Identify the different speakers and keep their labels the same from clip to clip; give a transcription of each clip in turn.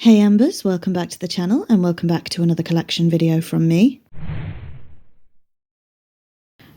Speaker 1: Hey EMbers, welcome back to the channel and welcome back to another collection video from me.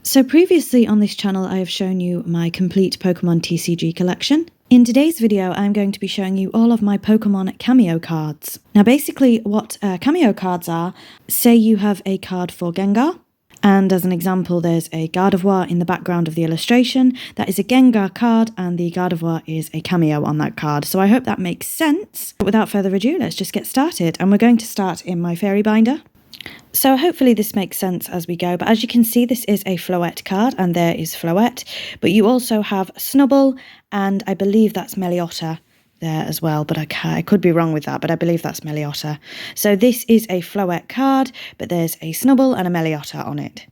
Speaker 1: So previously on this channel I have shown you my complete Pokemon TCG collection. In today's video I'm going to be showing you all of my Pokemon Cameo cards. Now basically what Cameo cards are, say you have a card for Gengar, and as an example there's a Gardevoir in the background of the illustration. That is a Gengar card and the Gardevoir is a cameo on that card. So I hope that makes sense. But without further ado, let's just get started. And we're going to start in my fairy binder. So hopefully this makes sense as we go. But as you can see, this is a Floette card and there is Floette. But you also have Snubbull and I believe that's Meliotta there as well, but I could be wrong with that, but I believe that's Meliotta. So this is a Floette card, but there's a Snubbull and a Meliotta on it.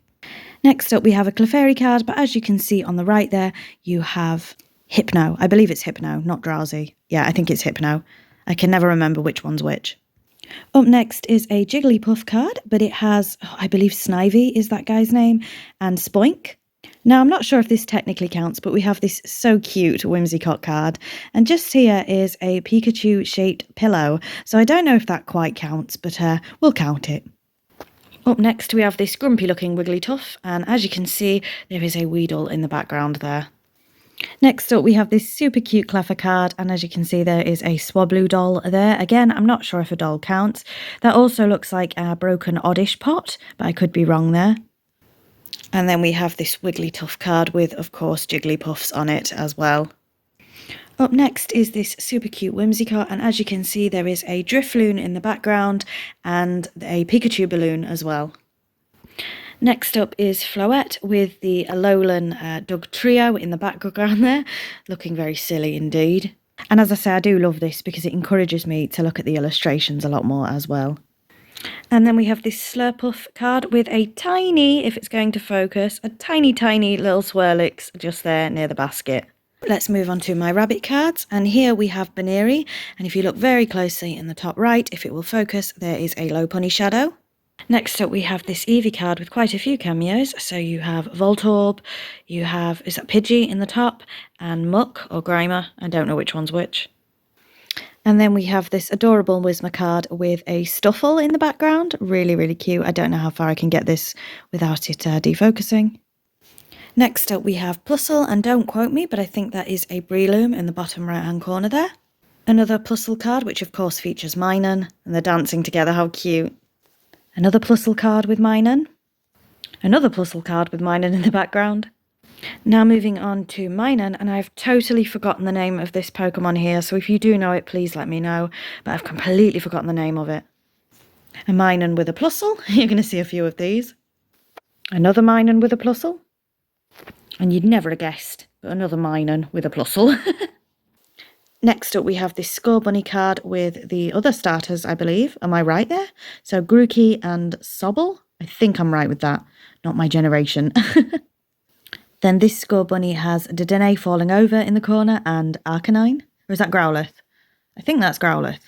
Speaker 1: Next up we have a Clefairy card, but as you can see on the right there, you have Hypno. I believe it's Hypno, not Drowsy. Yeah, I think it's Hypno. I can never remember which one's which. Up next is a Jigglypuff card, but it has, I believe Snivy is that guy's name, and Spoink. Now, I'm not sure if this technically counts, but we have this so cute Whimsicott card. And just here is a Pikachu-shaped pillow. So I don't know if that quite counts, but we'll count it. Up next, we have this grumpy-looking Wigglytuff. And as you can see, there is a Weedle in the background there. Next up, we have this super cute Cleffa card. And as you can see, there is a Swablu doll there. Again, I'm not sure if a doll counts. That also looks like a broken Oddish pot, but I could be wrong there. And then we have this Wigglytuff card with, of course, Jigglypuffs on it as well. Up next is this super cute Whimsicott, and as you can see, there is a Drifloon in the background and a Pikachu balloon as well. Next up is Floette with the Alolan Dugtrio in the background there, looking very silly indeed. And as I say, I do love this because it encourages me to look at the illustrations a lot more as well. And then we have this Slurpuff card with a tiny, if it's going to focus, a tiny little Swirlix just there near the basket. Let's move on to my rabbit cards, and here we have Baneri, and if you look very closely in the top right, if it will focus, there is a Lopunny shadow. Next up we have this Eevee card with quite a few cameos, so you have Voltorb, you have, is that Pidgey in the top, and Muck or Grimer, I don't know which one's which. And then we have this adorable Whismur card with a Stuffle in the background. Really cute. I don't know how far I can get this without it defocusing. Next up we have Plusle, and don't quote me, but I think that is a Breloom in the bottom right hand corner there. Another Plusle card, which of course features Minun, and they're dancing together, how cute. Another Plusle card with Minun. Another Plusle card with Minun in the background. Now moving on to Minun, and I've totally forgotten the name of this Pokemon here, so if you do know it, please let me know, but I've completely forgotten the name of it. A Minun with a Plusle, you're going to see a few of these. Another Minun with a Plusle, and you'd never have guessed, but another Minun with a Plusle. Next up we have this Scorbunny card with the other starters, I believe. Am I right there? So Grookey and Sobble, I think I'm right with that, not my generation. Then this Scorbunny has Dedenne falling over in the corner and Arcanine. Or is that Growlithe? I think that's Growlithe.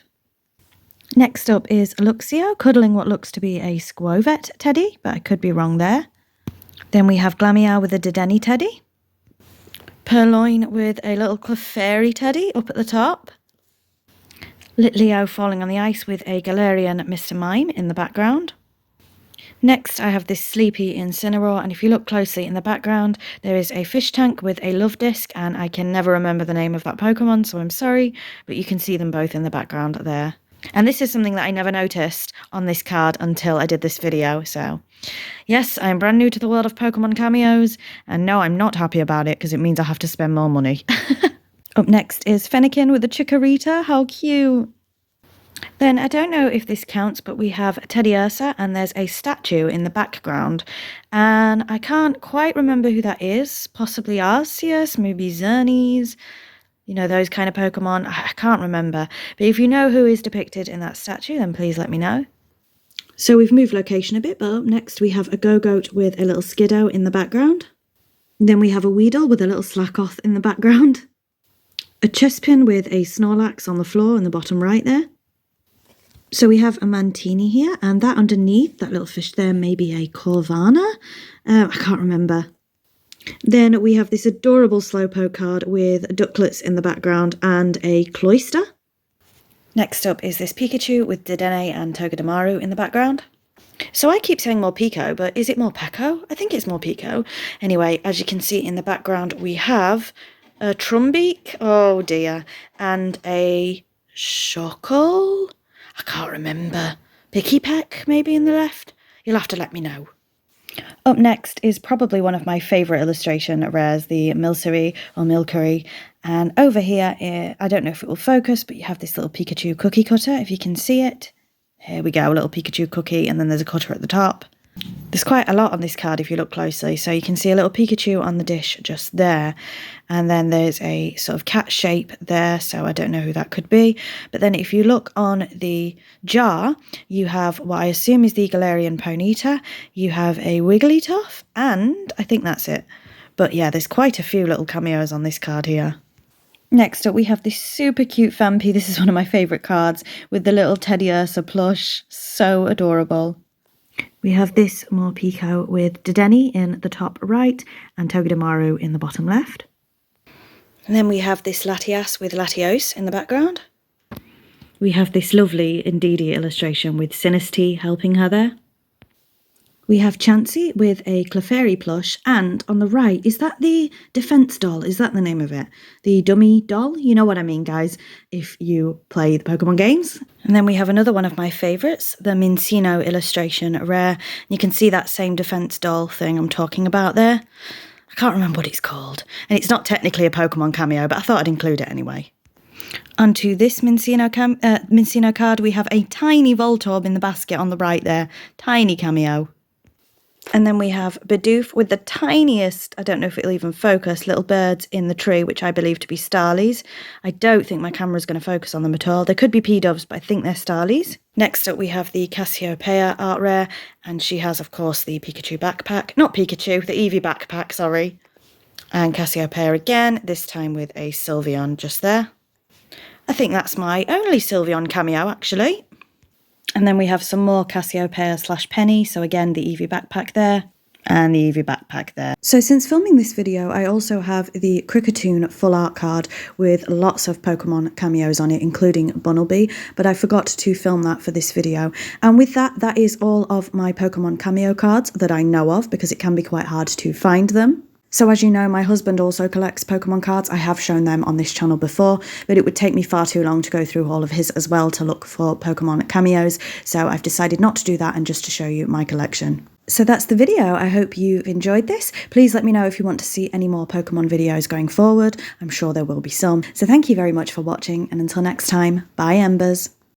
Speaker 1: Next up is Luxio, cuddling what looks to be a Squovette teddy, but I could be wrong there. Then we have Glameow with a Dedenne teddy. Purloin with a little Clefairy teddy up at the top. Litleo falling on the ice with a Galarian Mr. Mime in the background. Next, I have this Sleepy Incineroar, and if you look closely in the background, there is a fish tank with a love disc, and I can never remember the name of that Pokemon, so I'm sorry, but you can see them both in the background there. And this is something that I never noticed on this card until I did this video, so yes, I'm brand new to the world of Pokemon cameos, and no, I'm not happy about it because it means I have to spend more money. Up next is Fennekin with a Chikorita, how cute! Then, I don't know if this counts, but we have Teddiursa and there's a statue in the background. And I can't quite remember who that is. Possibly Arceus, maybe Xerneas. You know, those kind of Pokemon. I can't remember. But if you know who is depicted in that statue, then please let me know. So we've moved location a bit, but up next we have a Go-Goat with a little Skiddo in the background. Then we have a Weedle with a little Slackoth in the background. A Chespin with a Snorlax on the floor in the bottom right there. So we have a Mantini here, and that underneath, that little fish there, may be a Corvana. I can't remember. Then we have this adorable Slowpoke card with ducklets in the background and a Cloyster. Next up is this Pikachu with Dedenne and Togedemaru in the background. So I keep saying Morpeko, but is it Morpeko? I think it's Morpeko. Anyway, as you can see in the background, we have a Trumbeak, oh dear, and a Shockle? I can't remember. Pikipek, maybe in the left? You'll have to let me know. Up next is probably one of my favourite illustration rares, the Milcery or Milcery. And over here, I don't know if it will focus, but you have this little Pikachu cookie cutter, if you can see it. Here we go, a little Pikachu cookie, and then there's a cutter at the top. There's quite a lot on this card if you look closely. So you can see a little Pikachu on the dish just there. And then there's a sort of cat shape there, so I don't know who that could be. But then if you look on the jar, you have what I assume is the Galarian Ponyta. You have a Wigglytuff, and I think that's it. But yeah, there's quite a few little cameos on this card here. Next up, we have this super cute Phanpy. This is one of my favourite cards with the little Teddy Ursa plush. So adorable. We have this Morpeko with Dedenne in the top right and Togedemaru in the bottom left. And then we have this Latias with Latios in the background. We have this lovely Indeedee illustration with Sinistea helping her there. We have Chansey with a Clefairy plush, and on the right, is that the Defense doll? Is that the name of it? The dummy doll? You know what I mean, guys, if you play the Pokemon games. And then we have another one of my favourites, the Mincino illustration rare. You can see that same Defense doll thing I'm talking about there. I can't remember what it's called, and it's not technically a Pokemon cameo, but I thought I'd include it anyway. Onto this Mincino card, we have a tiny Voltorb in the basket on the right there. Tiny cameo. And then we have Bidoof with the tiniest, I don't know if it'll even focus, little birds in the tree, which I believe to be Starlies. I don't think my camera's going to focus on them at all. They could be P-Doves, but I think they're Starlies. Next up, we have the Cassiopeia art rare, and she has, of course, the Pikachu backpack. Not Pikachu, the Eevee backpack, sorry. And Cassiopeia again, this time with a Sylveon just there. I think that's my only Sylveon cameo, actually. And then we have some more Cassiopeia / Penny, so again, the Eevee backpack there, and the Eevee backpack there. So since filming this video, I also have the Kricketune full art card with lots of Pokemon cameos on it, including Bunnelby, but I forgot to film that for this video. And with that, that is all of my Pokemon cameo cards that I know of, because it can be quite hard to find them. So as you know, my husband also collects Pokemon cards. I have shown them on this channel before, but it would take me far too long to go through all of his as well to look for Pokemon cameos. So I've decided not to do that and just to show you my collection. So that's the video. I hope you've enjoyed this. Please let me know if you want to see any more Pokemon videos going forward. I'm sure there will be some. So thank you very much for watching, and until next time, bye EMbers.